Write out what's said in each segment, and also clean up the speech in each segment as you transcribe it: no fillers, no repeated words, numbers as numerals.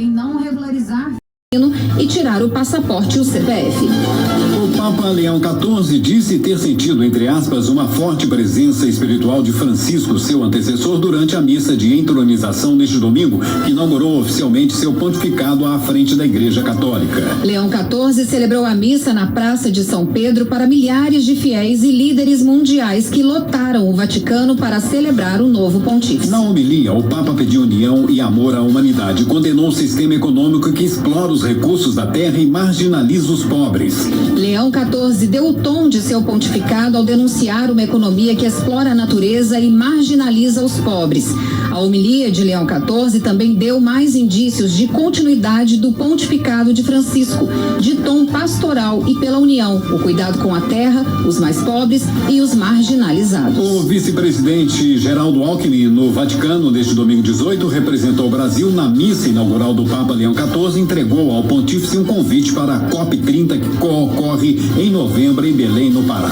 quem não regularizar e tirar o passaporte e o CPF. O Papa Leão XIV disse ter sentido, entre aspas, uma forte presença espiritual de Francisco, seu antecessor, durante a missa de entronização neste domingo, que inaugurou oficialmente seu pontificado à frente da Igreja Católica. Leão XIV celebrou a missa na Praça de São Pedro para milhares de fiéis e líderes mundiais que lotaram o Vaticano para celebrar o novo pontífice. Na homilia, o Papa pediu união e amor à humanidade, condenou o sistema econômico que explora os recursos da terra e marginaliza os pobres. Leão XIV deu o tom de seu pontificado ao denunciar uma economia que explora a natureza e marginaliza os pobres. A homilia de Leão XIV também deu mais indícios de continuidade do pontificado de Francisco, de tom pastoral e pela união, o cuidado com a terra, os mais pobres e os marginalizados. O vice-presidente Geraldo Alckmin, no Vaticano, neste domingo 18, representou o Brasil na missa inaugural do Papa Leão XIV e entregou ao pontífice um convite para a COP30 que ocorre em novembro em Belém, no Pará.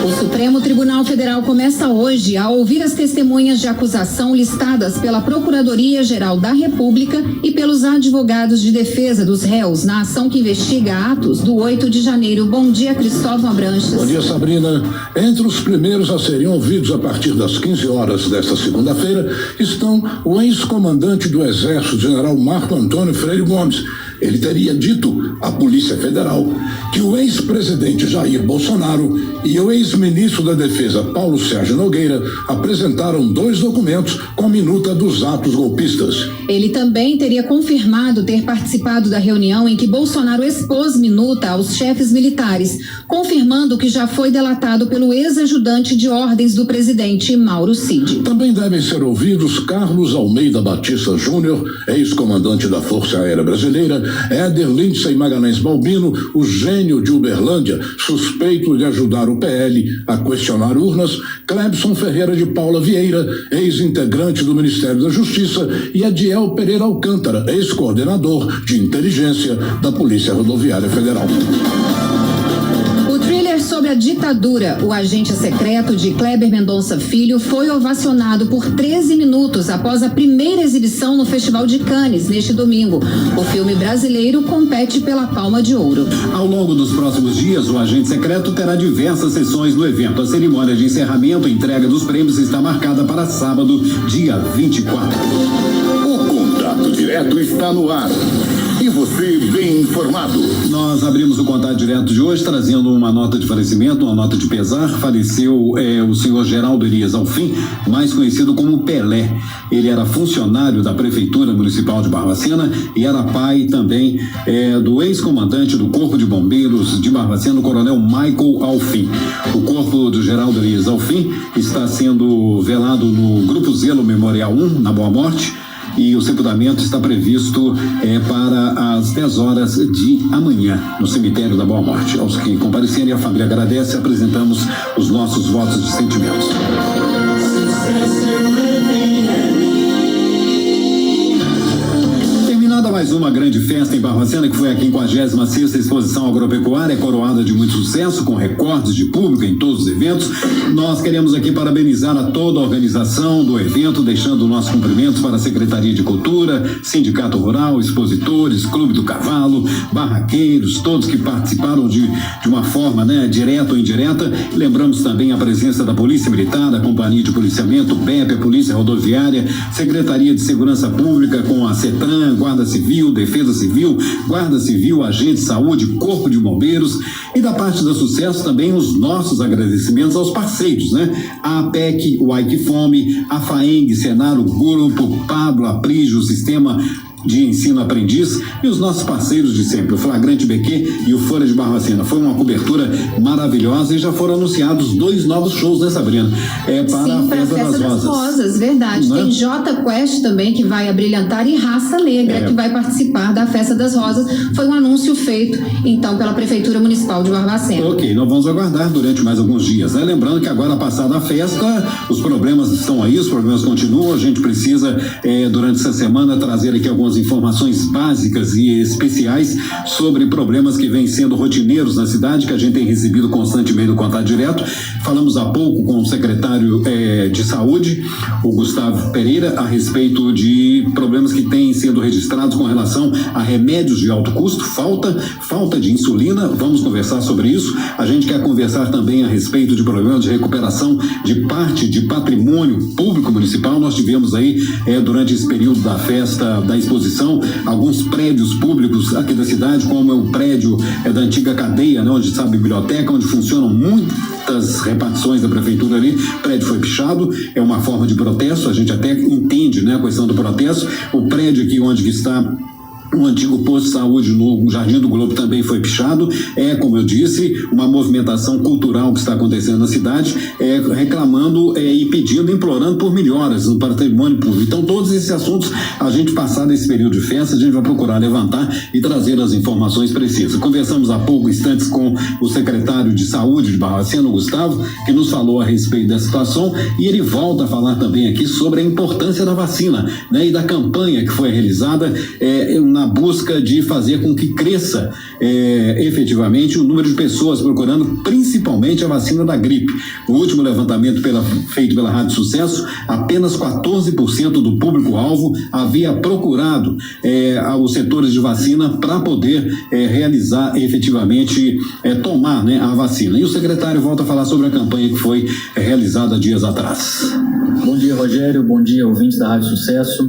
O Supremo Tribunal Federal começa hoje a ouvir as testemunhas de acusação listadas pela Procuradoria-Geral da República e pelos advogados de defesa dos réus na ação que investiga atos do 8 de janeiro. Bom dia, Cristóvão Abranches. Bom dia, Sabrina. Entre os primeiros a serem ouvidos a partir das 15 horas desta segunda-feira estão o ex-comandante do Exército, general Marco Antônio Freire Gomes. Ele teria dito à Polícia Federal que o ex-presidente Jair Bolsonaro e o ex-ministro da Defesa Paulo Sérgio Nogueira apresentaram 2 documentos com minuta dos atos golpistas. Ele também teria confirmado ter participado da reunião em que Bolsonaro expôs minuta aos chefes militares, confirmando que já foi delatado pelo ex-ajudante de ordens do presidente Mauro Cid. Também devem ser ouvidos Carlos Almeida Batista Júnior, ex-comandante da Força Aérea Brasileira, Éder Lindsay Magalhães Balbino, o gênio de Uberlândia, suspeito de ajudar o PL a questionar urnas, Clebson Ferreira de Paula Vieira, ex-integrante do Ministério da Justiça, e Adiel Pereira Alcântara, ex-coordenador de inteligência da Polícia Rodoviária Federal. Sobre a ditadura, o agente secreto de Kleber Mendonça Filho foi ovacionado por 13 minutos após a primeira exibição no Festival de Cannes neste domingo. O filme brasileiro compete pela Palma de Ouro. Ao longo dos próximos dias, o agente secreto terá diversas sessões no evento. A cerimônia de encerramento e entrega dos prêmios está marcada para sábado, dia 24. O Contato Direto está no ar. E você bem informado. Nós abrimos o Contato Direto de hoje trazendo uma nota de falecimento, uma nota de pesar. Faleceu o senhor Geraldo Elias Alfim, mais conhecido como Pelé. Ele era funcionário da Prefeitura Municipal de Barbacena e era pai também do ex-comandante do Corpo de Bombeiros de Barbacena, o coronel Michael Alfim. O corpo do Geraldo Elias Alfim está sendo velado no Grupo Zelo Memorial 1, na Boa Morte. E o sepultamento está previsto para as 10 horas de amanhã, no cemitério da Boa Morte. Aos que comparecerem, a família agradece e apresentamos os nossos votos de sentimentos. Mais uma grande festa em Barbacena, que foi a 56ª Exposição Agropecuária, coroada de muito sucesso, com recordes de público em todos os eventos. Nós queremos aqui parabenizar a toda a organização do evento, deixando nossos cumprimentos para a Secretaria de Cultura, Sindicato Rural, expositores, Clube do Cavalo, barraqueiros, todos que participaram de uma forma, direta ou indireta. Lembramos também a presença da Polícia Militar, da Companhia de Policiamento, PEP, a Polícia Rodoviária, Secretaria de Segurança Pública com a CETRAN, Guarda Civil, Defesa Civil, Guarda Civil, Agente de Saúde, Corpo de Bombeiros, e da parte do sucesso também os nossos agradecimentos aos parceiros, A APEC, o Aikfome, a FAENG, Senar, o Grupo, Pablo, Aprígio, o Sistema de Ensino Aprendiz e os nossos parceiros de sempre, o Flagrante BQ e o Folha de Barbacena. Foi uma cobertura maravilhosa e já foram anunciados 2 novos shows, Sabrina? Para Sim, a Festa das Rosas, verdade. Tem J Quest também, que vai abrilhantar, e Raça Negra, que vai participar da Festa das Rosas. Foi um anúncio feito, então, pela Prefeitura Municipal de Barbacena. Ok, nós vamos aguardar durante mais alguns dias, Lembrando que agora, passada a festa, os problemas estão aí, os problemas continuam. A gente precisa, durante essa semana, trazer aqui algumas trazemos informações básicas e especiais sobre problemas que vêm sendo rotineiros na cidade, que a gente tem recebido constantemente no Contato Direto. Falamos há pouco com o secretário de Saúde, o Gustavo Pereira, a respeito de problemas que têm sido registrados com relação a remédios de alto custo, falta de insulina. Vamos conversar sobre isso. A gente quer conversar também a respeito de problemas de recuperação de parte de patrimônio público municipal. Nós tivemos aí, durante esse período da festa, da exposição, alguns prédios públicos aqui da cidade, como é o prédio da antiga cadeia, né, onde está a biblioteca, onde funcionam muitas repartições da prefeitura ali. O prédio foi pichado, é uma forma de protesto, a gente até entende, né, a questão do protesto. O prédio aqui onde está o antigo posto de saúde no Jardim do Globo também foi pichado. Como eu disse, uma movimentação cultural que está acontecendo na cidade, reclamando e pedindo, implorando por melhoras no patrimônio público. Então, todos esses assuntos, a gente passar nesse período de festa, a gente vai procurar levantar e trazer as informações precisas. Conversamos há pouco instantes com o secretário de Saúde de Barbacena, Gustavo, que nos falou a respeito da situação, e ele volta a falar também aqui sobre a importância da vacina, né, e da campanha que foi realizada na busca de fazer com que cresça efetivamente o número de pessoas procurando principalmente a vacina da gripe. O último levantamento feito pela Rádio Sucesso, apenas 14% do público-alvo havia procurado os setores de vacina para poder realizar efetivamente, tomar, né, a vacina. E o secretário volta a falar sobre a campanha que foi realizada dias atrás. Bom dia, Rogério. Bom dia, ouvintes da Rádio Sucesso.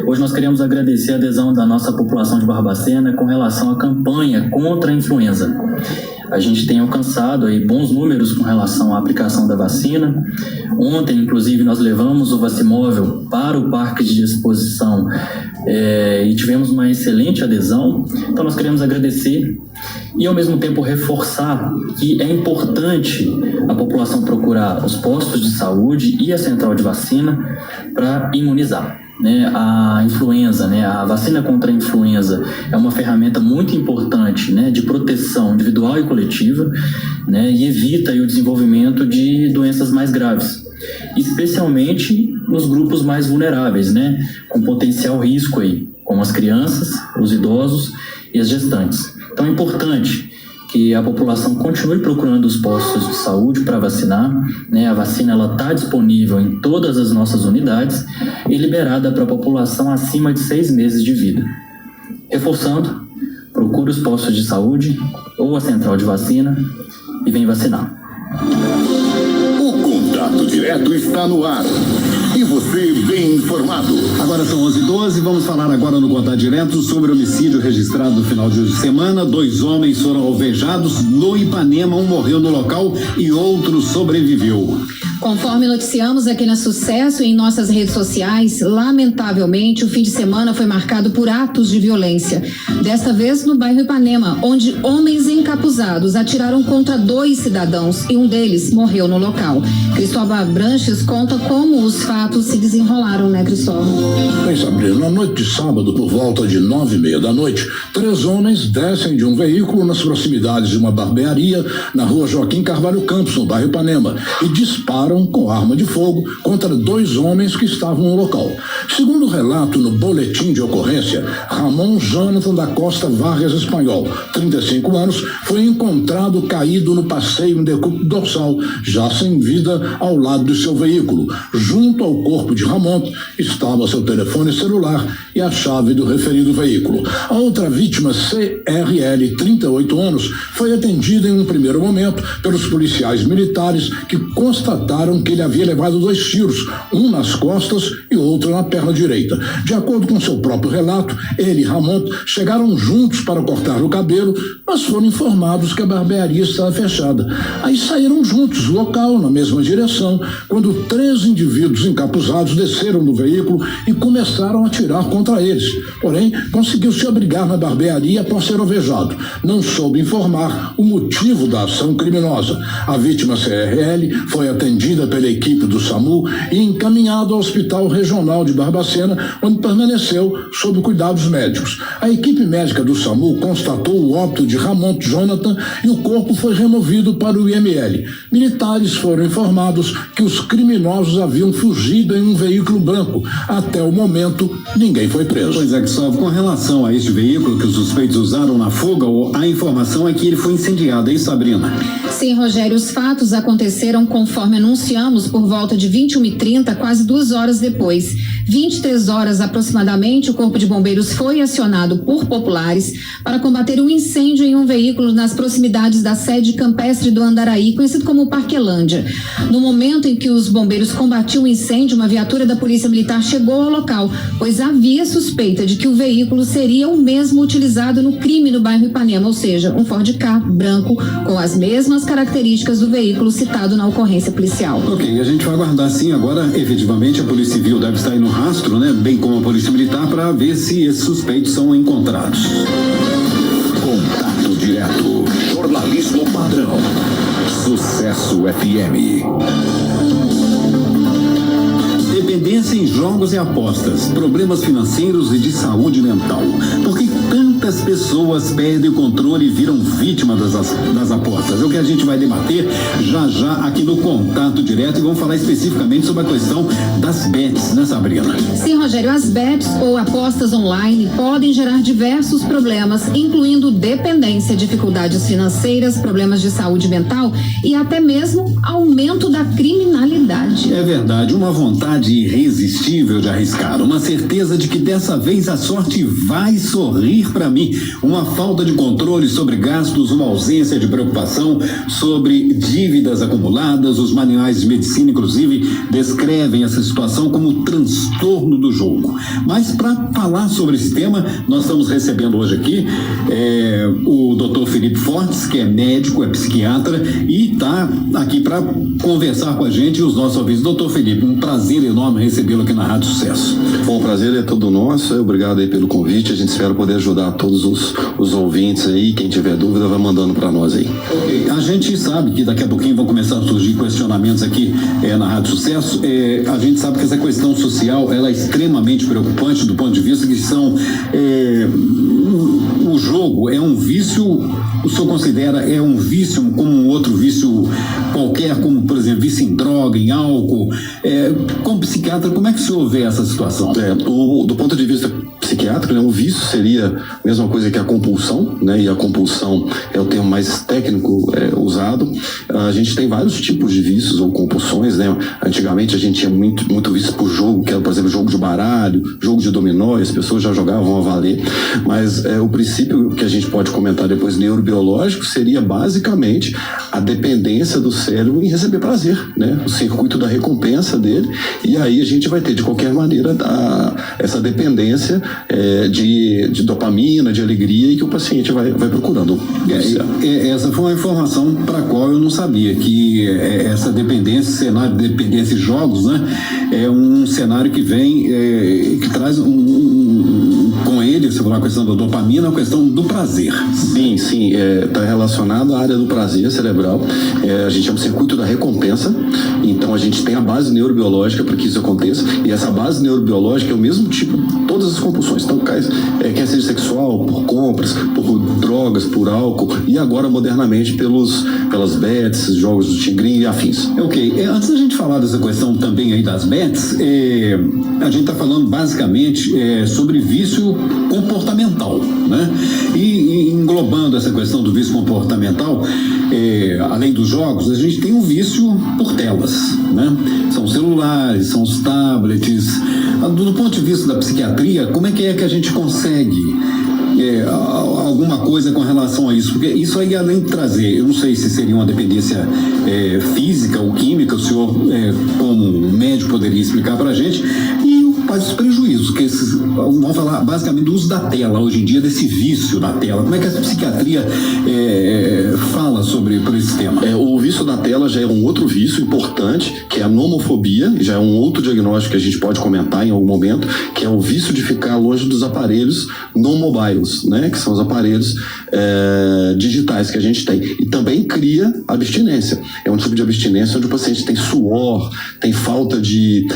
Hoje nós queremos agradecer a adesão da nossa população de Barbacena com relação à campanha contra a influenza. A gente tem alcançado aí bons números com relação à aplicação da vacina. Ontem, inclusive, nós levamos o Vacimóvel para o parque de exposição e tivemos uma excelente adesão. Então, nós queremos agradecer e, ao mesmo tempo, reforçar que é importante a população procurar os postos de saúde e a central de vacina para imunizar. A influenza, a vacina contra a influenza é uma ferramenta muito importante, de proteção individual e coletiva, e evita o desenvolvimento de doenças mais graves, especialmente nos grupos mais vulneráveis, com potencial risco aí, como as crianças, os idosos e as gestantes. Então é importante que a população continue procurando os postos de saúde para vacinar, A vacina está disponível em todas as nossas unidades e liberada para a população acima de 6 meses de vida. Reforçando, procure os postos de saúde ou a central de vacina e vem vacinar. O Contato Direto está no ar. E você bem informado. Agora são 11h12, vamos falar agora no Contato Direto sobre o homicídio registrado no final de semana. 2 homens foram alvejados no Ipanema, um morreu no local e outro sobreviveu. Conforme noticiamos aqui na Sucesso e em nossas redes sociais, lamentavelmente o fim de semana foi marcado por atos de violência. Desta vez no bairro Ipanema, onde homens encapuzados atiraram contra 2 cidadãos e um deles morreu no local. Cristóvão Abranches conta como os fatos se desenrolaram, Cristóvão? Bem, Sabrina, na noite de sábado, por volta de 9h30 da noite, 3 homens descem de um veículo nas proximidades de uma barbearia na rua Joaquim Carvalho Campos, no bairro Ipanema, e disparam com arma de fogo contra 2 homens que estavam no local. Segundo o relato no boletim de ocorrência, Ramon Jonathan da Costa Vargas Espanhol, 35 anos, foi encontrado caído no passeio em decúbito dorsal, já sem vida, ao lado do seu veículo. Junto ao corpo de Ramon estava seu telefone celular e a chave do referido veículo. A outra vítima, CRL, 38 anos, foi atendida em um primeiro momento pelos policiais militares que constataram que ele havia levado 2 tiros, um nas costas e outro na perna direita. De acordo com seu próprio relato, ele e Ramon chegaram juntos para cortar o cabelo, mas foram informados que a barbearia estava fechada. Aí saíram juntos do local, na mesma direção, quando 3 indivíduos encapuzados desceram do veículo e começaram a atirar contra eles. Porém, conseguiu se abrigar na barbearia após ser alvejado. Não soube informar o motivo da ação criminosa. A vítima CRL foi atendida atendida pela equipe do SAMU e encaminhado ao Hospital Regional de Barbacena, onde permaneceu sob cuidados médicos. A equipe médica do SAMU constatou o óbito de Ramon Jonathan e o corpo foi removido para o IML. Militares foram informados que os criminosos haviam fugido em um veículo branco. Até o momento, ninguém foi preso. Pois é, Gustavo, com relação a este veículo que os suspeitos usaram na fuga, a informação é que ele foi incendiado, hein, Sabrina? Sim, Rogério, os fatos aconteceram conforme anunciamos por volta de 21h30, quase 2 horas depois. 23 horas aproximadamente, o Corpo de Bombeiros foi acionado por populares para combater um incêndio em um veículo nas proximidades da sede campestre do Andaraí, conhecido como Parquelândia. No momento em que os bombeiros combatiam o incêndio, uma viatura da Polícia Militar chegou ao local, pois havia suspeita de que o veículo seria o mesmo utilizado no crime no bairro Ipanema, ou seja, um Ford Ka branco com as mesmas características do veículo citado na ocorrência policial. Ok, a gente vai aguardar sim agora, efetivamente, a Polícia Civil deve estar aí no rastro, né, bem como a Polícia Militar, para ver se esses suspeitos são encontrados. Contato direto. Jornalismo padrão. Sucesso FM. Dependência em jogos e apostas, problemas financeiros e de saúde mental. Por que tantas pessoas perdem o controle e viram vítima das apostas? É o que a gente vai debater já aqui no Contato Direto e vamos falar especificamente sobre a questão das bets, né, Sabrina? Sim, Rogério, as bets ou apostas online podem gerar diversos problemas, incluindo dependência, dificuldades financeiras, problemas de saúde mental e até mesmo aumento da criminalidade. É verdade, uma vontade irresistível de arriscar, uma certeza de que dessa vez a sorte vai sorrir para mim, uma falta de controle sobre gastos, uma ausência de preocupação sobre dívidas acumuladas. Os manuais de medicina, inclusive, descrevem essa situação como transtorno do jogo. Mas para falar sobre esse tema, nós estamos recebendo hoje aqui o Dr. Felipe Fortes, que é médico, é psiquiatra e está aqui para conversar com a gente e os nossos ouvintes. Dr. Felipe, um prazer enorme recebê-lo aqui na Rádio Sucesso. Bom, o prazer é todo nosso, obrigado aí pelo convite, a gente espera poder ajudar todos os ouvintes aí, quem tiver dúvida vai mandando para nós aí. Ok, a gente sabe que daqui a pouquinho vão começar a surgir questionamentos aqui na Rádio Sucesso, a gente sabe que essa questão social ela é extremamente preocupante do ponto de vista que são o jogo é um vício, o senhor considera um vício como um outro vício qualquer, como por exemplo vício em droga, em álcool, como psiquiatra, como é que o senhor vê essa situação? Do ponto de vista psiquiátrico, o vício seria a mesma coisa que a compulsão, né? E a compulsão é o termo mais técnico usado. A gente tem vários tipos de vícios ou compulsões, né? Antigamente a gente tinha muito vício por jogo, que era, por exemplo, jogo de baralho, jogo de dominó, e as pessoas já jogavam a valer. Mas o princípio que a gente pode comentar depois neurobiológico seria basicamente a dependência do cérebro em receber prazer, né? O circuito da recompensa dele, e aí a gente vai ter de qualquer maneira essa dependência de dopamina, de alegria, e que o paciente vai procurando. Essa foi uma informação para a qual eu não sabia, que essa dependência, cenário de dependência em jogos, né, é um cenário que vem, que traz com ele, você falou a questão da dopamina, a questão do prazer. Sim, está relacionado à área do prazer cerebral. A gente chama de circuito da recompensa. Então a gente tem a base neurobiológica para que isso aconteça, e essa base neurobiológica é o mesmo tipo de todas as compulsões. Então quer seja sexual, por compras, por drogas, por álcool, e agora modernamente pelas bets, jogos do tigrinho e afins. Ok, antes da gente falar dessa questão também aí das bets, a gente está falando basicamente sobre vício comportamental, né? E englobando essa questão do vício comportamental, além dos jogos, a gente tem um vício por telas, né? São celulares, são os tablets. Do ponto de vista da psiquiatria, como é que a gente consegue alguma coisa com relação a isso? Porque isso aí, além de trazer, eu não sei se seria uma dependência física ou química, o senhor, como médico, poderia explicar para a gente, e quais os prejuízos, que vamos falar basicamente do uso da tela hoje em dia, desse vício da tela. Como é que a psiquiatria fala sobre esse tema? O vício da tela já é um outro vício importante, que é a nomofobia, já é um outro diagnóstico que a gente pode comentar em algum momento, que é o vício de ficar longe dos aparelhos non-mobiles, né, que são os aparelhos digitais que a gente tem. E também cria abstinência. É um tipo de abstinência onde o paciente tem suor, tem falta de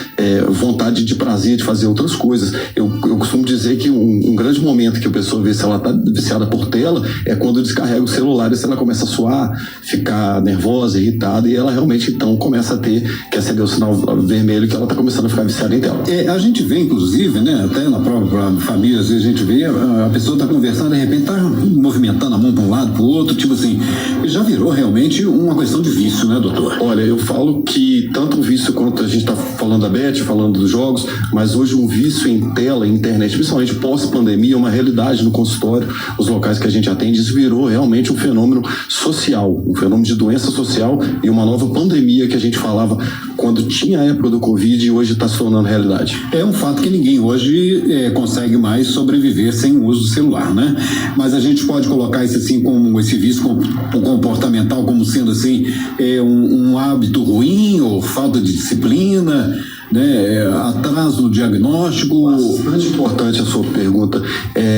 vontade de prazer de fazer outras coisas. Eu costumo dizer que um grande momento que a pessoa vê se ela está viciada por tela é quando descarrega o celular e se ela começa a suar, ficar nervosa, irritada, e ela realmente então começa a ter que acender o sinal vermelho que ela está começando a ficar viciada em tela. A gente vê, inclusive, né, até na própria família, às vezes a gente vê a pessoa está conversando, de repente está movimentando a mão para um lado, para o outro, tipo assim, já virou realmente uma questão de vício, né, doutor? Olha, eu falo que tanto um vício quanto a gente está falando da Beth, falando dos jogos, mas hoje um vício em tela, em internet, principalmente pós-pandemia, é uma realidade no consultório, os locais que a gente atende, isso virou realmente um fenômeno social, um fenômeno de doença social e uma nova pandemia que a gente falava quando tinha a época do Covid e hoje está se tornando realidade. É um fato que ninguém hoje consegue mais sobreviver sem o uso do celular, né? Mas a gente pode colocar isso assim como esse vício comportamental como sendo assim um hábito ruim ou falta de disciplina, né? Atraso no diagnóstico. Bastante importante a sua pergunta.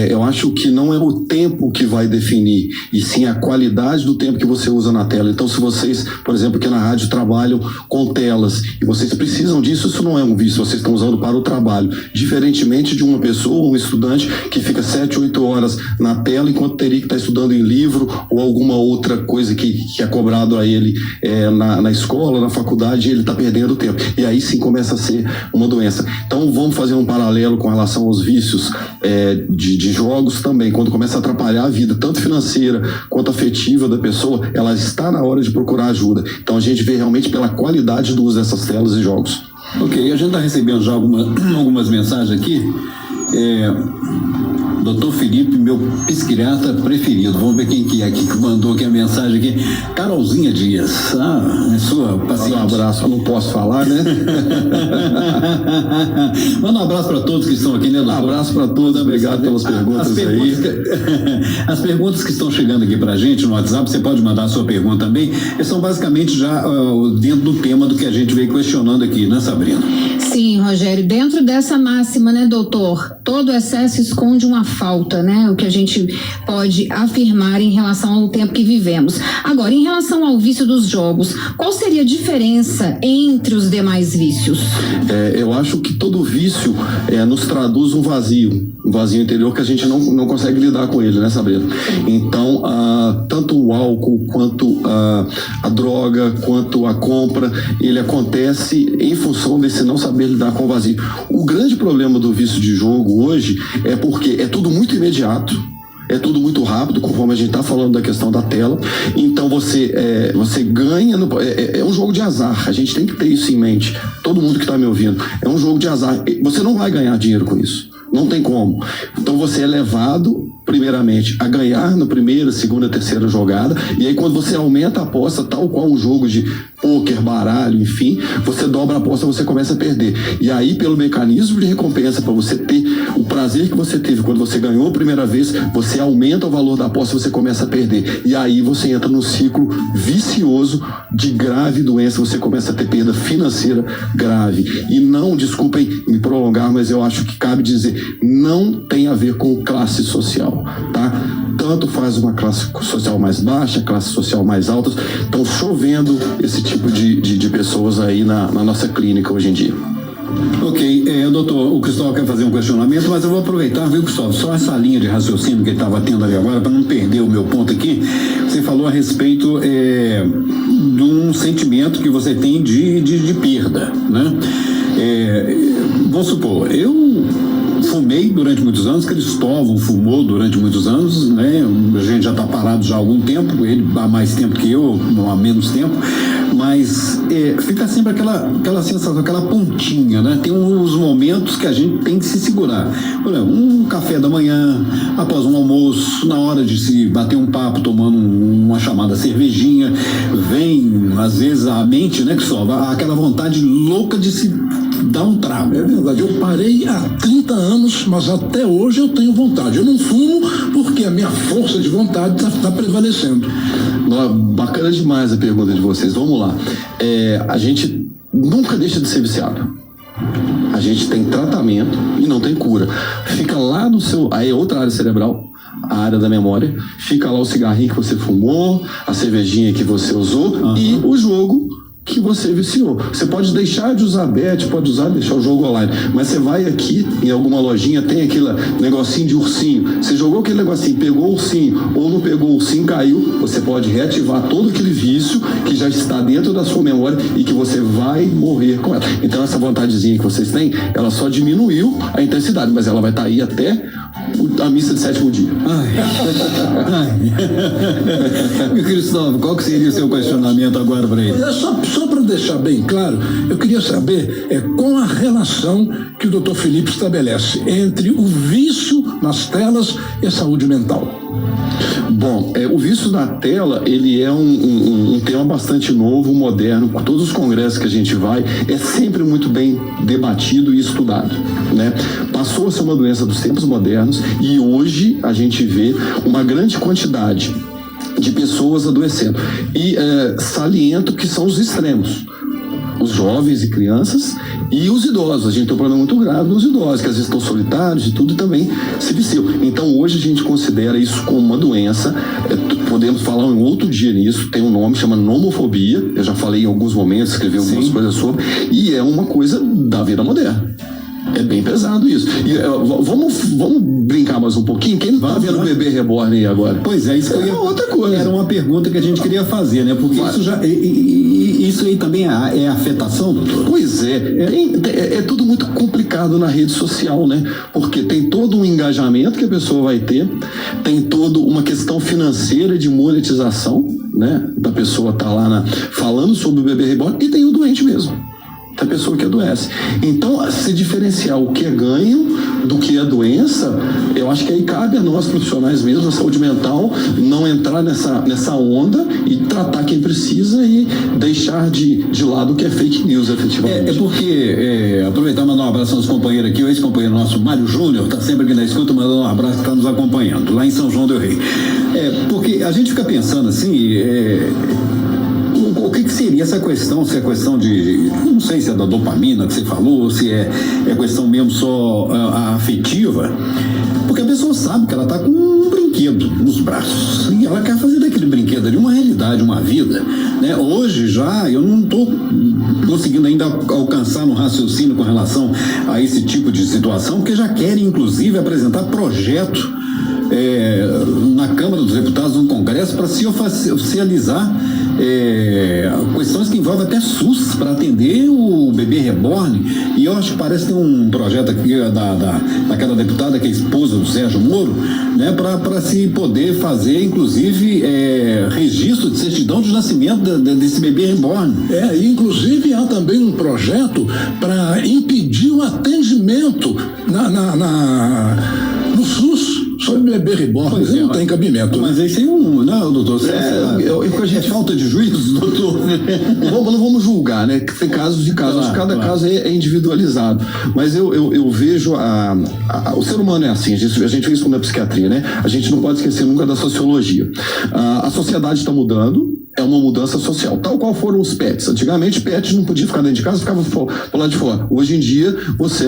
Eu acho que não é o tempo que vai definir, e sim a qualidade do tempo que você usa na tela. Então, se vocês, por exemplo, aqui na rádio trabalham com telas e vocês precisam disso, isso não é um vício, vocês estão usando para o trabalho. Diferentemente de uma pessoa, um estudante que fica 7, 8 horas na tela enquanto teria que estar estudando em livro ou alguma outra coisa que é cobrado a ele na escola, na faculdade, ele está perdendo tempo. E aí sim começa a ser uma doença. Então vamos fazer um paralelo com relação aos vícios de jogos também. Quando começa a atrapalhar a vida, tanto financeira quanto afetiva da pessoa, ela está na hora de procurar ajuda. Então a gente vê realmente pela qualidade do uso dessas telas e jogos. Ok, a gente está recebendo já algumas mensagens aqui. Doutor Felipe, meu psiquiatra preferido. Vamos ver quem que é aqui que mandou aqui a mensagem aqui. Carolzinha Dias. É sua paciente. Um abraço, eu não posso falar, né? Manda um abraço para todos que estão aqui, né, doutor? Um abraço para todos, obrigado pelas perguntas aí. As perguntas que estão chegando aqui para a gente no WhatsApp, você pode mandar a sua pergunta também, são basicamente já dentro do tema do que a gente veio questionando aqui, né, Sabrina? Sim, Rogério, dentro dessa máxima, né, doutor, todo excesso esconde uma falta, né, o que a gente pode afirmar em relação ao tempo que vivemos. Agora, em relação ao vício dos jogos, qual seria a diferença entre os demais vícios? Eu acho que todo vício nos traduz um vazio interior que a gente não consegue lidar com ele, né, Sabrina? Então, tanto o álcool, quanto a droga, quanto a compra, ele acontece em função desse não saber lidar com o vazio. O grande problema do vício de jogo hoje é porque é tudo muito imediato, é tudo muito rápido, conforme a gente está falando da questão da tela. Então você ganha, é um jogo de azar, a gente tem que ter isso em mente, todo mundo que está me ouvindo, é um jogo de azar, você não vai ganhar dinheiro com isso, não tem como. Então você é levado primeiramente a ganhar na primeira, segunda, terceira jogada, e aí quando você aumenta a aposta, tal qual um jogo de pôquer, baralho, enfim, você dobra a aposta, você começa a perder. E aí, pelo mecanismo de recompensa, para você ter o prazer que você teve quando você ganhou a primeira vez, você aumenta o valor da aposta, você começa a perder. E aí você entra num ciclo vicioso de grave doença, você começa a ter perda financeira grave. E não, desculpem me prolongar, mas eu acho que cabe dizer, não tem a ver com classe social, tá? Tanto faz uma classe social mais baixa, classe social mais alta, estão chovendo esse tipo de pessoas aí na nossa clínica hoje em dia. Ok, doutor, o Cristóvão quer fazer um questionamento, mas eu vou aproveitar, viu, Cristóvão, só essa linha de raciocínio que ele estava tendo ali agora, para não perder o meu ponto aqui. Você falou a respeito de um sentimento que você tem de perda, né? Vamos supor, eu fumei durante muitos anos, Cristóvão fumou durante muitos anos, né? A gente já está parado já há algum tempo, ele há mais tempo que eu, há menos tempo, mas fica sempre aquela sensação, aquela pontinha, né? Tem uns momentos que a gente tem que se segurar. Por exemplo, um café da manhã, após um almoço, na hora de se bater um papo, tomando uma chamada cervejinha, vem, às vezes, a mente, né, Cristóvão, aquela vontade louca de se dá um trago. É verdade, eu parei há 30 anos, mas até hoje eu tenho vontade. Eu não fumo porque a minha força de vontade está prevalecendo. Bacana demais a pergunta de vocês. Vamos lá. A gente nunca deixa de ser viciado. A gente tem tratamento e não tem cura. Fica lá no seu... Aí é outra área cerebral, a área da memória. Fica lá o cigarrinho que você fumou, a cervejinha que você usou e o jogo que você viciou. Você pode deixar de usar a bet, pode deixar o jogo online, mas você vai aqui em alguma lojinha, tem aquele negocinho de ursinho. Você jogou aquele negocinho, pegou o ursinho ou não pegou o ursinho, caiu, você pode reativar todo aquele vício que já está dentro da sua memória e que você vai morrer com ela. Então essa vontadezinha que vocês têm, ela só diminuiu a intensidade, mas ela vai estar aí até a missa de 7º dia. Cristóvão, qual que seria o seu questionamento agora para ele? Só para deixar bem claro, eu queria saber qual a relação que o Dr. Felipe estabelece entre o vício nas telas e a saúde mental. Bom, o vício na tela, ele é um tema bastante novo, moderno. Com todos os congressos que a gente vai, é sempre muito bem debatido e estudado, né? Passou a ser uma doença dos tempos modernos e hoje a gente vê uma grande quantidade de pessoas adoecendo. E saliento que são os extremos. Os jovens e crianças e os idosos. A gente tem um problema muito grave nos idosos, que às vezes estão solitários e tudo, e também se viciam. Então hoje a gente considera isso como uma doença. Podemos falar um outro dia nisso, tem um nome, chama nomofobia. Eu já falei em alguns momentos, escrevi algumas coisas sobre, e é uma coisa da vida moderna. É bem pesado isso. E, vamos brincar mais um pouquinho? Quem não tá vendo o bebê reborn aí agora? Pois é, isso é outra coisa. Era uma pergunta que a gente queria fazer, né? Porque isso aí também é afetação, doutor? Pois é tudo muito complicado na rede social, né? Porque tem todo um engajamento que a pessoa vai ter, tem toda uma questão financeira de monetização, né? Da pessoa tá lá falando sobre o bebê reborn, e tem o doente mesmo. Da pessoa que adoece. Então, se diferenciar o que é ganho do que é doença, eu acho que aí cabe a nós profissionais mesmo, a saúde mental, não entrar nessa onda e tratar quem precisa e deixar de lado o que é fake news, efetivamente. Porque, aproveitar e mandar um abraço aos companheiros aqui, o ex-companheiro nosso, Mário Júnior, está sempre aqui na escuta, mandando um abraço, que está nos acompanhando, lá em São João del Rei. Porque a gente fica pensando assim, o que seria essa questão? Se é questão de, não sei se é da dopamina que você falou, se é questão mesmo só afetiva, porque a pessoa sabe que ela está com um brinquedo nos braços e ela quer fazer daquele brinquedo ali uma realidade, uma vida, né? Hoje já eu não estou conseguindo ainda alcançar no raciocínio com relação a esse tipo de situação, porque já querem inclusive apresentar projeto na Câmara dos Deputados, no Congresso, para se oficializar questões que envolvem até SUS para atender o bebê reborn. E eu acho que parece que tem um projeto aqui daquela deputada que é esposa do Sérgio Moro, né, para se poder fazer inclusive registro de certidão de nascimento desse bebê reborn. Inclusive há também um projeto para impedir o atendimento no SUS sobre bebê reborn. Não tem cabimento. Mas esse aí não, doutor. É falta de juízo, doutor. Não vamos julgar, né? Tem casos de casos. Cada caso é individualizado. Mas eu vejo o ser humano é assim. A gente vê isso na psiquiatria, né? A gente não pode esquecer nunca da sociologia. A sociedade está mudando. É uma mudança social, tal qual foram os pets. Antigamente, pet não podia ficar dentro de casa, ficava pro lado de fora. Hoje em dia, você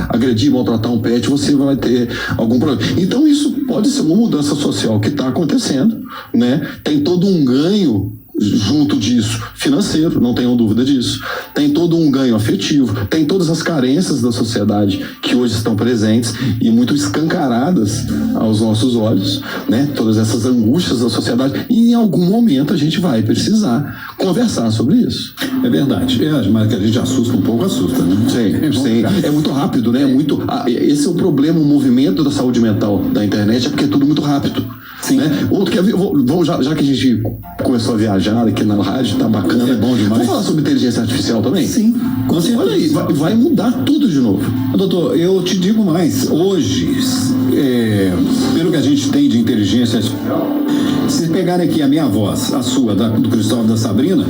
agredir, maltratar um pet, você vai ter algum problema. Então, isso pode ser uma mudança social que está acontecendo, né? Tem todo um ganho junto disso, financeiro, não tenham dúvida disso. Tem todo um ganho afetivo, tem todas as carências da sociedade que hoje estão presentes e muito escancaradas aos nossos olhos, né? Todas essas angústias da sociedade, e em algum momento a gente vai precisar conversar sobre isso. É verdade. Mas que a gente assusta um pouco, assusta, né? Sim. É muito rápido, né? Esse é o problema, o movimento da saúde mental da internet, é porque é tudo muito rápido. Sim. Né? Já que a gente começou a viajar aqui na rádio, tá bacana. É bom demais. Vamos falar sobre inteligência artificial também? Sim, com certeza. Olha aí, vai mudar tudo de novo. Doutor, eu te digo mais. Hoje, pelo que a gente tem de inteligência artificial, se pegarem aqui a minha voz, a sua, do Cristóvão, da Sabrina,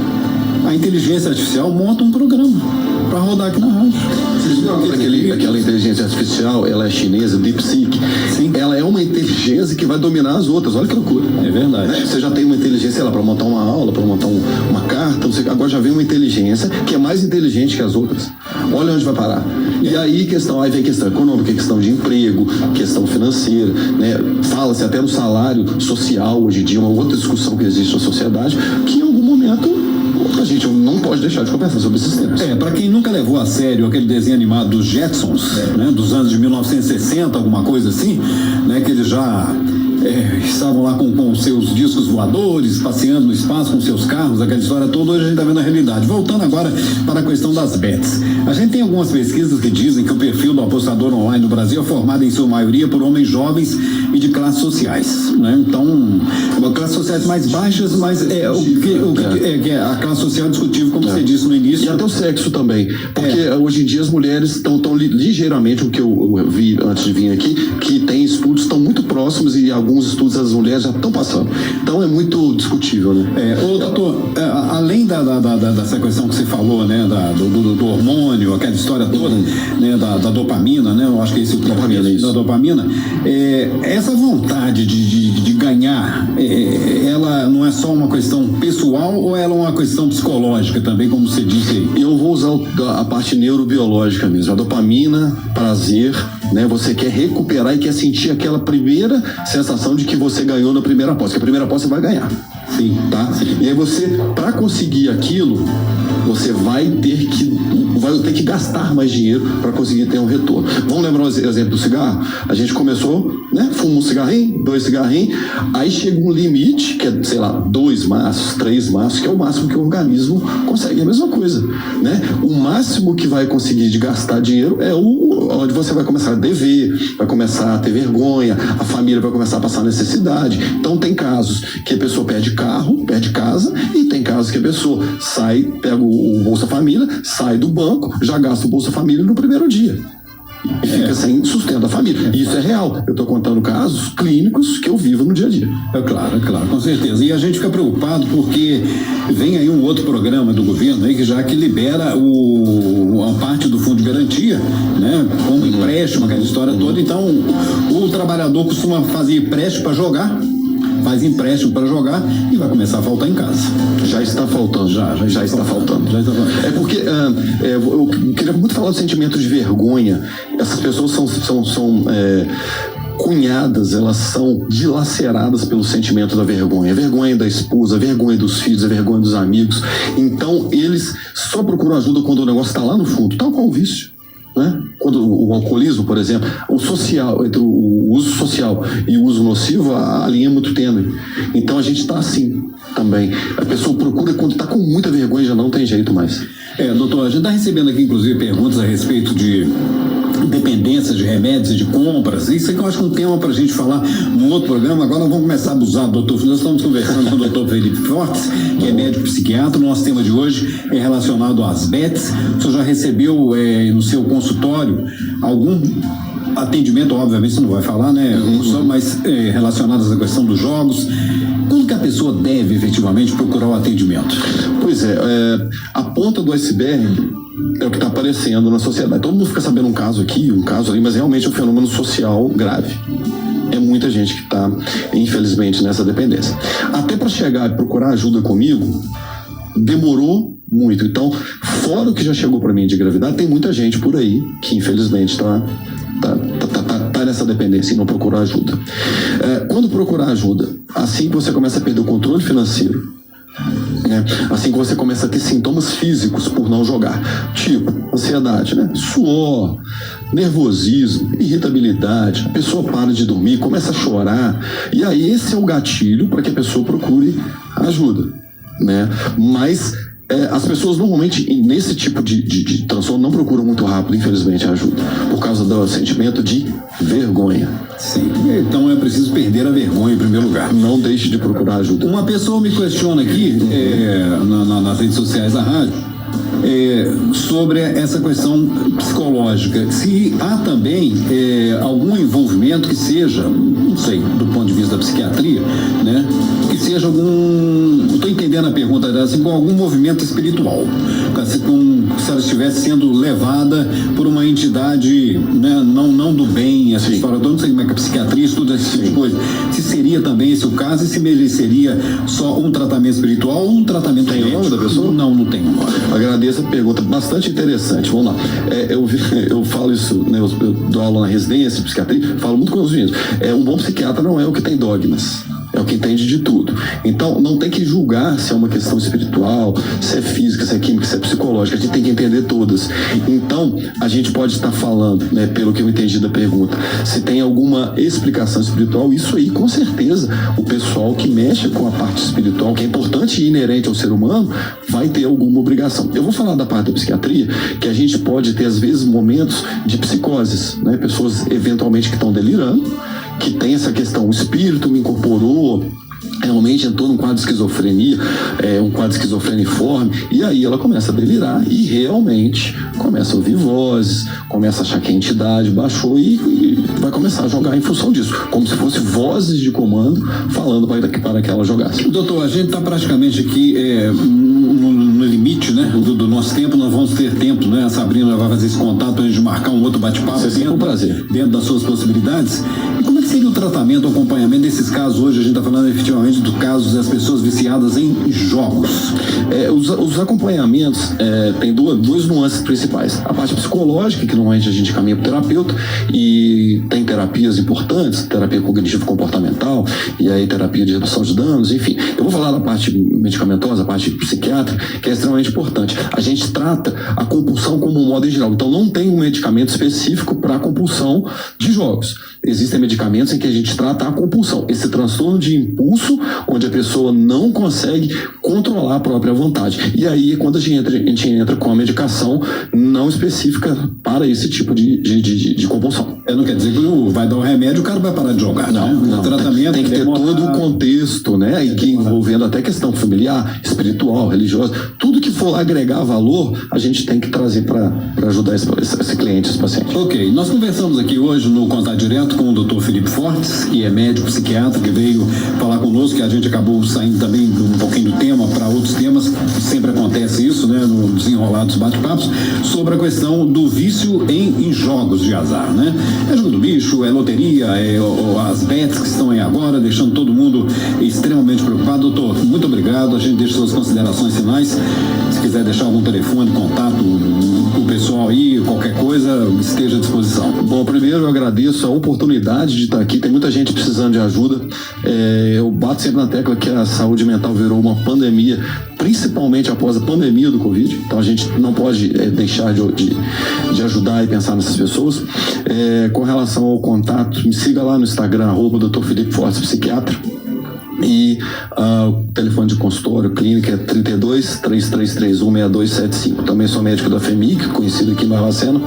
a inteligência artificial monta um programa. para rodar aqui na rádio. Vocês viram aquela inteligência artificial, ela é chinesa, DeepSeek? Sim. Ela é uma inteligência que vai dominar as outras, olha que loucura. É verdade. Você já tem uma inteligência, sei lá, para montar uma aula, para montar uma carta, não sei, agora já vem uma inteligência que é mais inteligente que as outras. Olha onde vai parar. E aí vem questão econômica, questão de emprego, questão financeira, né? Fala-se até no salário social hoje em dia, uma outra discussão que existe na sociedade, que em algum momento a gente não pode deixar de conversar sobre esses temas. Para quem nunca levou a sério aquele desenho animado dos Jetsons, né, dos anos de 1960, alguma coisa assim, né, que eles já estavam lá com seus discos voadores, passeando no espaço com seus carros, aquela história toda, hoje a gente está vendo a realidade. Voltando agora para a questão das bets. A gente tem algumas pesquisas que dizem que o perfil do apostador online no Brasil é formado em sua maioria por homens jovens e de classes sociais, né? Então, classes sociais mais baixas, mas a classe social é discutível, como você disse no início. E até o sexo também, porque hoje em dia as mulheres estão ligeiramente, o que eu vi antes de vir aqui, que tem estudos estão muito próximos e alguns estudos as mulheres já estão passando. Então é muito discutível, né? Doutor, além dessa questão que você falou, né, do hormônio, aquela história toda, né, da dopamina, né? Eu acho que esse dopamina, isso. Da dopamina, essa vontade de ganhar, ela não é só uma questão pessoal ou ela é uma questão psicológica também, como você disse aí? Eu vou usar a parte neurobiológica mesmo, a dopamina, prazer, né? Você quer recuperar e quer sentir aquela primeira sensação de que você ganhou na primeira aposta, que a primeira aposta você vai ganhar. Sim. Tá? E aí você, para conseguir aquilo, você vai ter que gastar mais dinheiro para conseguir ter um retorno. Vamos lembrar o exemplo do cigarro? A gente começou, né? Fuma um cigarrinho, 2 cigarrinhos, aí chega um limite, que é, sei lá, 2 maços, 3 maços, que é o máximo que o organismo consegue. É a mesma coisa, né? O máximo que vai conseguir de gastar dinheiro é onde você vai começar a dever, vai começar a ter vergonha, a família vai começar a passar necessidade. Então tem casos que a pessoa perde carro, perde casa, e tem casos que a pessoa sai, pega o Bolsa Família, sai do banco, já gasta o Bolsa Família no primeiro dia. E fica sem sustento da família. E isso é real. Eu estou contando casos clínicos que eu vivo no dia a dia. É claro, com certeza. E a gente fica preocupado porque vem aí um outro programa do governo aí que libera a parte do fundo de garantia, né? Como empréstimo, aquela história toda. Então, o trabalhador costuma fazer empréstimo para jogar. Faz empréstimo para jogar e vai começar a faltar em casa. Já está faltando. Já está faltando. É porque eu queria muito falar do sentimento de vergonha. Essas pessoas são cunhadas, elas são dilaceradas pelo sentimento da vergonha. A vergonha da esposa, a vergonha dos filhos, a vergonha dos amigos. Então, eles só procuram ajuda quando o negócio está lá no fundo, tal qual o vício. Né? Quando o alcoolismo, por exemplo, entre o uso social e o uso nocivo, a linha é muito tênue. Então a gente está assim também. A pessoa procura quando está com muita vergonha, já não tem jeito mais. Doutor, a gente está recebendo aqui inclusive perguntas a respeito de dependência de remédios e de compras. Isso é que eu acho que é um tema para a gente falar num outro programa. Agora nós vamos começar a abusar do doutor. Nós estamos conversando com o doutor Felipe Fortes, que é médico psiquiatra. O nosso tema de hoje é relacionado às bets. O senhor já recebeu no seu consultório algum atendimento, obviamente você não vai falar, né? Mas relacionado a essa questão dos jogos. Quando que a pessoa deve efetivamente procurar o atendimento? Pois a ponta do iceberg é o que está aparecendo na sociedade. Todo mundo fica sabendo um caso aqui, um caso ali, mas realmente é um fenômeno social grave. É muita gente que está, infelizmente, nessa dependência. Até para chegar e procurar ajuda comigo, demorou muito. Então, fora o que já chegou para mim de gravidade, tem muita gente por aí que, infelizmente, está nessa dependência e não procurou ajuda. Quando procurar ajuda, assim que você começa a perder o controle financeiro, né? Assim que você começa a ter sintomas físicos por não jogar, tipo ansiedade, né? Suor, nervosismo, irritabilidade, a pessoa para de dormir, começa a chorar, e aí esse é o gatilho para que a pessoa procure ajuda, né? Mas as pessoas normalmente nesse tipo de transtorno não procuram muito rápido, infelizmente, ajuda, por causa do sentimento de vergonha. Sim, então é preciso perder a vergonha em primeiro lugar. Não deixe de procurar ajuda. Uma pessoa me questiona aqui nas redes sociais da rádio sobre essa questão psicológica. Se há também algum envolvimento que seja, não sei, do ponto de vista da psiquiatria, né, que seja estou entendendo a pergunta dela, assim, com algum movimento espiritual, se ela estivesse sendo levada por uma entidade, né, não do bem, essa história, eu não sei como é que a psiquiatria estuda esse tipo de coisa, se seria também esse o caso e se mereceria só um tratamento espiritual ou um tratamento médico. Tem o nome da pessoa? Não tem nome. Agradeço a pergunta, bastante interessante. Vamos lá. Eu falo isso, né, eu dou aula na residência de psiquiatria, falo muito com os meninos. Um bom psiquiatra não é o que tem dogmas. É o que entende de tudo. Então, não tem que julgar se é uma questão espiritual, se é física, se é química, se é psicológica. A gente tem que entender todas. Então, a gente pode estar falando, né, pelo que eu entendi da pergunta, se tem alguma explicação espiritual, isso aí, com certeza, o pessoal que mexe com a parte espiritual, que é importante e inerente ao ser humano, vai ter alguma obrigação. Eu vou falar da parte da psiquiatria, que a gente pode ter, às vezes, momentos de psicoses, né? Pessoas, eventualmente, que estão delirando, que tem essa questão, o espírito me incorporou, realmente entrou num quadro de esquizofrenia, um quadro esquizofreniforme, e aí ela começa a delirar e realmente começa a ouvir vozes, começa a achar que a entidade baixou e vai começar a jogar em função disso, como se fosse vozes de comando falando para que ela jogasse. Doutor, a gente está praticamente aqui no limite, né, do nosso tempo. Nós vamos ter tempo, né? A Sabrina vai fazer esse contato para a gente marcar um outro bate-papo dentro das suas possibilidades. E como é que seria o tratamento, o acompanhamento desses casos hoje? A gente está falando efetivamente dos casos das pessoas viciadas em jogos. Os acompanhamentos tem duas nuances principais. A parte psicológica, que normalmente a gente caminha para o terapeuta, e tem terapias importantes, terapia cognitivo-comportamental, e aí terapia de redução de danos, enfim. Eu vou falar da parte medicamentosa, a parte psiquiátrica, que é extremamente importante. A gente trata a compulsão como um modo em geral. Então, não tem um medicamento específico para a compulsão de jogos. Existem medicamentos em que a gente trata a compulsão, esse transtorno de impulso, onde a pessoa não consegue controlar a própria vontade. E aí é quando a gente entra com a medicação não específica para esse tipo de compulsão. Não quer dizer que vai dar o remédio e o cara vai parar de jogar. Não. O tratamento tem que ter todo o contexto, né? E que envolvendo até questão familiar, espiritual, religiosa, tudo que for agregar valor, a gente tem que trazer para ajudar esse cliente, esse paciente. Ok, nós conversamos aqui hoje no Contato Direto com o Dr. Felipe Fortes, que é médico psiquiatra, que veio falar conosco, que a gente acabou saindo também um pouquinho do tema para outros temas, sempre acontece isso, né, no desenrolar dos bate-papos, sobre a questão do vício em jogos de azar, né? É jogo do bicho, é loteria, as bets que estão aí agora, deixando todo mundo extremamente preocupado. Doutor, muito obrigado, a gente deixa suas considerações finais, se quiser deixar algum telefone, contato, o pessoal aí, qualquer coisa, esteja à disposição. Bom, primeiro eu agradeço a oportunidade de estar aqui, tem muita gente precisando de ajuda. Eu bato sempre na tecla que a saúde mental virou uma pandemia, principalmente após a pandemia do Covid, então a gente não pode deixar de ajudar e pensar nessas pessoas. Com relação ao contato, me siga lá no Instagram, @Dr. Felipe Fortes Psiquiatra. E o telefone de consultório, clínica é 32 3331 6275. Também sou médico da FEMIC, conhecido aqui em Barbacena,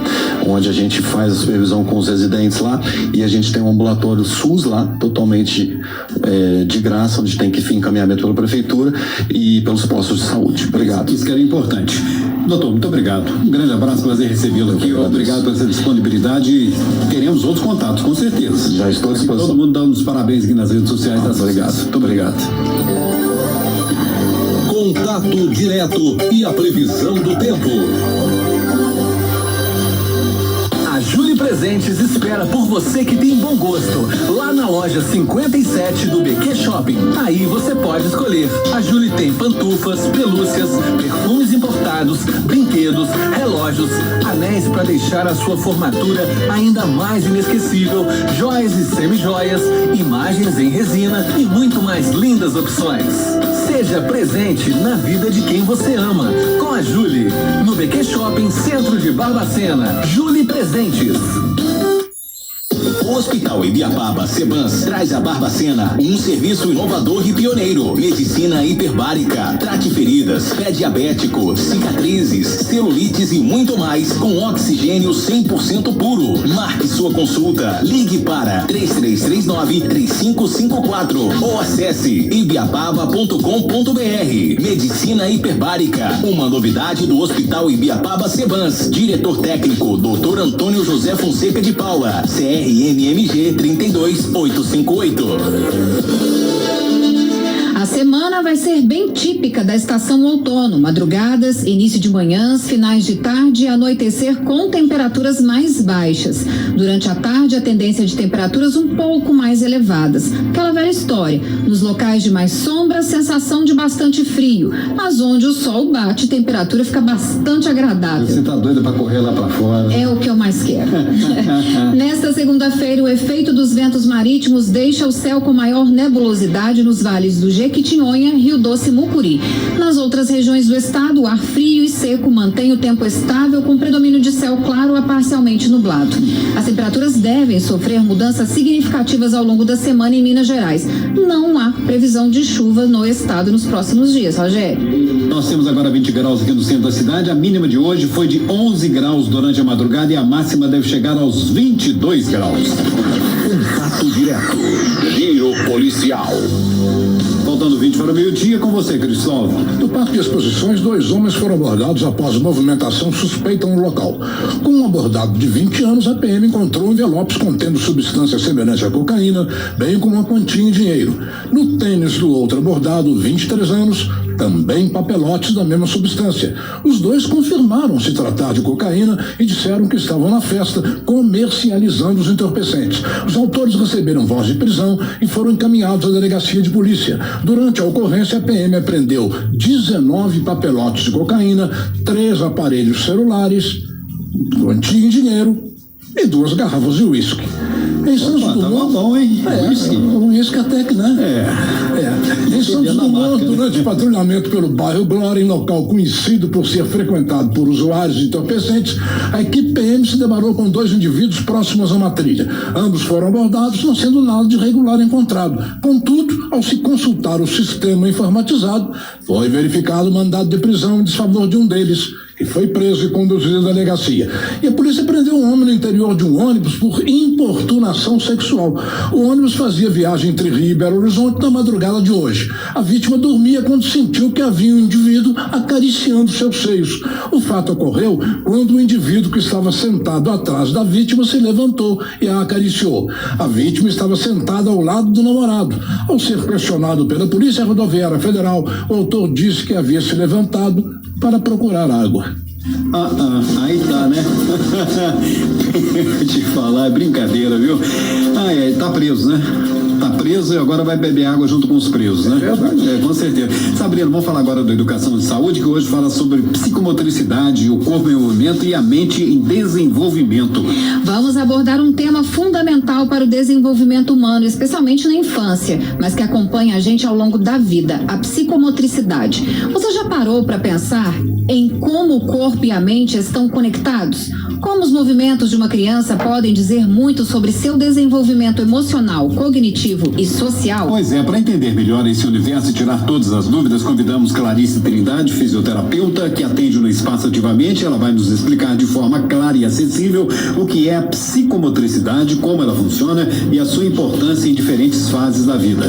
onde a gente faz a supervisão com os residentes lá, e a gente tem um ambulatório SUS lá, totalmente de graça, onde tem que ter encaminhamento pela prefeitura e pelos postos de saúde. Obrigado. Isso que era importante. Doutor, muito obrigado. Um grande abraço, prazer recebê-lo aqui. Obrigado por essa disponibilidade e teremos outros contatos, com certeza. Já estou à disposição. Todo mundo dando os parabéns aqui nas redes sociais. Obrigado. Muito obrigado. Contato direto e a previsão do tempo. A Júli Presentes espera por você que tem bom gosto, lá na loja 57 do BQ Shopping. Aí você pode escolher. A Júli tem pantufas, pelúcias, perfumes importados, brinquedos, relógios, anéis para deixar a sua formatura ainda mais inesquecível, joias e semi-joias, imagens em resina e muito mais lindas opções. Seja presente na vida de quem você ama, com a Júli, no BQ Shopping, centro de Barbacena. Júli Presentes. O Hospital Ibiapaba Sebans traz a Barbacena um serviço inovador e pioneiro. Medicina hiperbárica, trate feridas, pé diabético, cicatrizes, celulites e muito mais com oxigênio 100% puro. Marque sua consulta. Ligue para 3339-3554 ou acesse ibiapaba.com.br. Medicina hiperbárica, uma novidade do Hospital Ibiapaba Sebans. Diretor técnico, Dr. Antônio José Fonseca de Paula, CRNMG 32858. A semana vai ser bem típica da estação outono. Madrugadas, início de manhãs, finais de tarde e anoitecer com temperaturas mais baixas. Durante a tarde, a tendência de temperaturas um pouco mais elevadas. Aquela velha história. Nos locais de mais sombra, sensação de bastante frio. Mas onde o sol bate, a temperatura fica bastante agradável. Você tá doida pra correr lá pra fora? É o que eu mais quero. Nesta segunda-feira, o efeito dos ventos marítimos deixa o céu com maior nebulosidade nos vales do Jequitinhonha, Rio Doce e Mucuri. Nas outras regiões do estado, o ar frio e seco mantém o tempo estável com predomínio de céu claro a parcialmente nublado. As temperaturas devem sofrer mudanças significativas ao longo da semana em Minas Gerais. Não há previsão de chuva no estado nos próximos dias, Rogério. Nós temos agora 20 graus aqui no centro da cidade. A mínima de hoje foi de 11 graus durante a madrugada e a máxima deve chegar aos 22 graus. Contato direto. Giro policial. Faltando 20 para o meio-dia, com você, Cristóvão. No Parque de Exposições, 2 homens foram abordados após movimentação suspeita no local. Com um abordado de 20 anos, a PM encontrou envelopes contendo substância semelhante à cocaína, bem como uma quantia em dinheiro. No tênis do outro abordado, 23 anos, também papelotes da mesma substância. Os dois confirmaram se tratar de cocaína e disseram que estavam na festa comercializando os entorpecentes. Os autores receberam voz de prisão e foram encaminhados à delegacia de polícia. Durante a ocorrência, a PM apreendeu 19 papelotes de cocaína, 3 aparelhos celulares, quantia em dinheiro e 2 garrafas de uísque. Em Santos Dumont, bom, hein? Uísque até que, né? Em Santos Dumont, durante o patrulhamento pelo bairro Glória, em local conhecido por ser frequentado por usuários de entorpecentes, a equipe PM se deparou com 2 indivíduos próximos a uma trilha. Ambos foram abordados, não sendo nada de irregular encontrado. Contudo, ao se consultar o sistema informatizado, foi verificado o mandado de prisão em desfavor de um deles, que foi preso e conduzido à delegacia. E a polícia prendeu um homem no interior de um ônibus por importunação sexual. O ônibus fazia viagem entre Rio e Belo Horizonte na madrugada de hoje. A vítima dormia quando sentiu que havia um indivíduo acariciando seus seios. O fato ocorreu quando o indivíduo que estava sentado atrás da vítima se levantou e a acariciou. A vítima estava sentada ao lado do namorado. Ao ser questionado pela Polícia Rodoviária Federal, o autor disse que havia se levantado para procurar água. Aí tá, né? Te falar, é brincadeira, viu? Tá preso, né? Tá preso e agora vai beber água junto com os presos, né? Com certeza. Sabrina, vamos falar agora da educação de saúde, que hoje fala sobre psicomotricidade, o corpo em movimento e a mente em desenvolvimento. Vamos abordar um tema fundamental para o desenvolvimento humano, especialmente na infância, mas que acompanha a gente ao longo da vida, a psicomotricidade. Você já parou para pensar em como o corpo e a mente estão conectados? Como os movimentos de uma criança podem dizer muito sobre seu desenvolvimento emocional, cognitivo e social? Pois é, para entender melhor esse universo e tirar todas as dúvidas, convidamos Clarice Trindade, fisioterapeuta, que atende no Espaço Ativamente. Ela vai nos explicar de forma clara e acessível o que é a psicomotricidade, como ela funciona e a sua importância em diferentes fases da vida.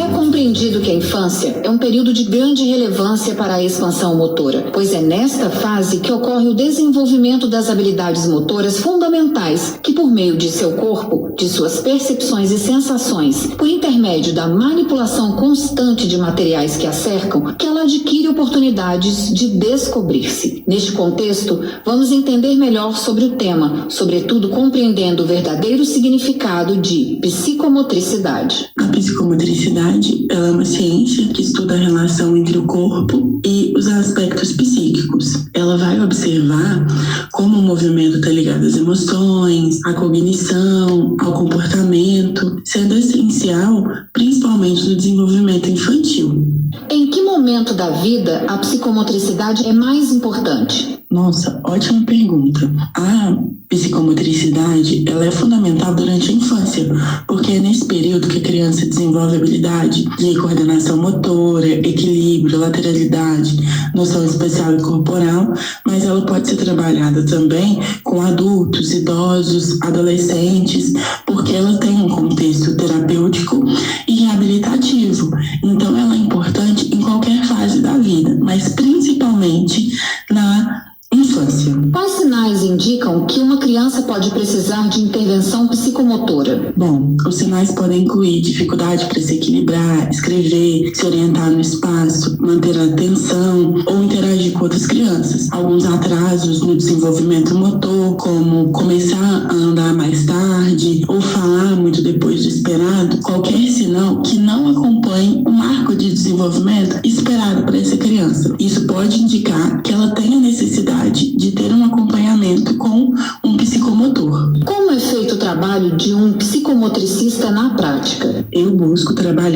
É compreendido que a infância é um período de grande relevância para a expansão motora, pois é nesta fase que ocorre o desenvolvimento das habilidades motoras fundamentais, que por meio de seu corpo, de suas percepções e sensações, por intermédio da manipulação constante de materiais que a cercam, que ela adquire oportunidades de descobrir-se. Neste contexto, vamos entender melhor sobre o tema, sobretudo compreendendo o verdadeiro significado de psicomotricidade. A psicomotricidade é uma ciência que estuda a relação entre o corpo e os aspectos psíquicos. Ela vai observar como o movimento está ligado às emoções, à cognição, ao comportamento, sendo essencial principalmente no desenvolvimento infantil. Em que momento da vida a psicomotricidade é mais importante? Nossa, ótima pergunta. A psicomotricidade, ela é fundamental durante a infância, porque é nesse período que a criança desenvolve habilidade de coordenação motora, equilíbrio, lateralidade, noção espacial e corporal, mas ela pode ser trabalhada também com adultos, idosos, adolescentes, porque ela tem um contexto terapêutico e reabilitativo. Então ela é importante em qualquer fase da vida, mas principalmente na infância. Quais sinais indicam que uma criança pode precisar de intervenção psicomotora? Bom, Bom, os sinais podem incluir dificuldade para se equilibrar, escrever, se orientar no espaço, manter a atenção ou interagir com outras crianças. Alguns atrasos no desenvolvimento motor, como começar a andar mais tarde ou falar muito depois do esperado, qualquer sinal que não acompanhe o marco de desenvolvimento esperado para essa criança. Isso pode indicar que ela tem a necessidade de ter um acompanhamento com um psicomotor. Como é feito o trabalho de um psicomotricista na prática? Eu busco trabalhar,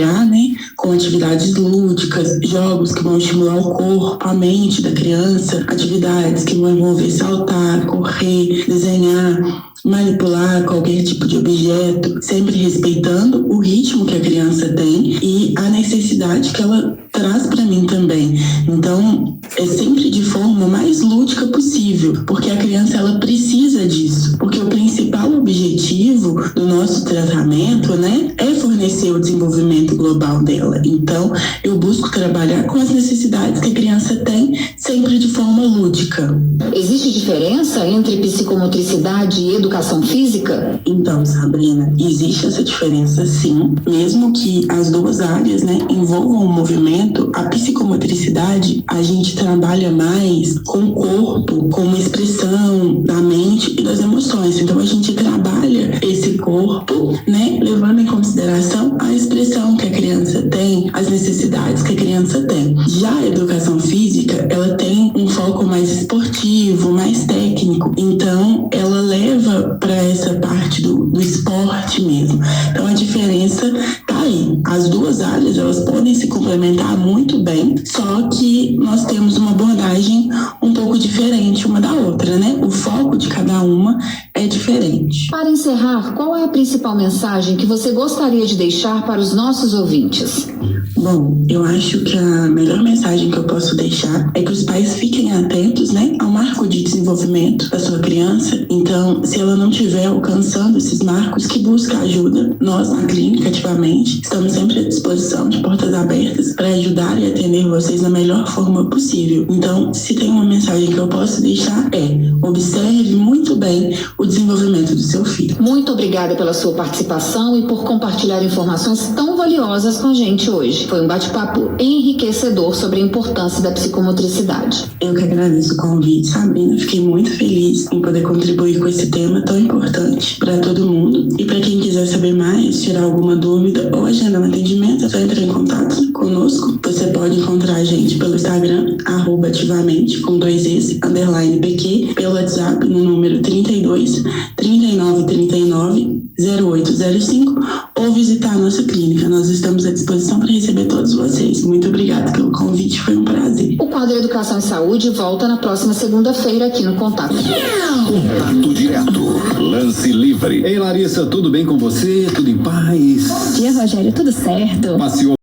com atividades lúdicas, jogos que vão estimular o corpo, a mente da criança, atividades que vão envolver saltar, correr, desenhar, manipular qualquer tipo de objeto, sempre respeitando o ritmo que a criança tem e a necessidade que ela traz para mim também. Então, é sempre de forma mais lúdica possível, porque a criança ela precisa disso, porque o principal objetivo do nosso tratamento, é fornecer o desenvolvimento global dela. Então, eu busco trabalhar com as necessidades que a criança tem, sempre de forma lúdica. Existe diferença entre psicomotricidade e educação física? Então, Sabrina, existe essa diferença sim, mesmo que as duas áreas, envolvam o movimento. A psicomotricidade, a gente trabalha mais com o corpo, com uma expressão da mente e das emoções. Então, a gente trabalha esse corpo, levando em consideração a expressão que a criança tem, as necessidades que a criança tem. Já a educação física, ela tem um foco mais esportivo, mais técnico. Então, ela leva para essa parte do esporte mesmo. Então, a diferença tá aí. As duas áreas, elas podem se complementar muito bem, só que nós temos uma abordagem um pouco diferente uma da outra, O foco de cada uma é diferente. Para encerrar, qual é a principal mensagem que você gostaria de deixar para os nossos ouvintes? Bom, eu acho que a melhor mensagem que eu posso deixar é que os pais fiquem atentos, ao marco de desenvolvimento da sua criança. Então, se ela não estiver alcançando esses marcos, que busque ajuda. Nós, na clínica, ativamente, estamos sempre à disposição, de portas abertas, para ajudar e atender vocês da melhor forma possível. Então, se tem uma mensagem que eu posso deixar, observe muito bem o desenvolvimento do seu filho. Muito obrigada pela sua participação e por compartilhar informações tão valiosas com a gente hoje. Foi um bate-papo enriquecedor sobre a importância da psicomotricidade. Eu que agradeço o convite, Sabrina. Fiquei muito feliz em poder contribuir com esse tema tão importante para todo mundo. E para quem quiser saber mais, tirar alguma dúvida ou agendar um atendimento, é só entrar em contato conosco. Você pode encontrar a gente pelo Instagram, @ativamente, com 2S, _PQ, pelo WhatsApp no número 32 39 39 0805 ou visitar a nossa clínica. Nós estamos à disposição para receber todos vocês. Muito obrigada pelo convite, foi um prazer. O quadro Educação e Saúde volta na próxima segunda-feira aqui no Contato. Contato direto, lance livre. Ei, Larissa, tudo bem com você? Tudo em paz? Bom dia, Rogério, tudo certo? Passeou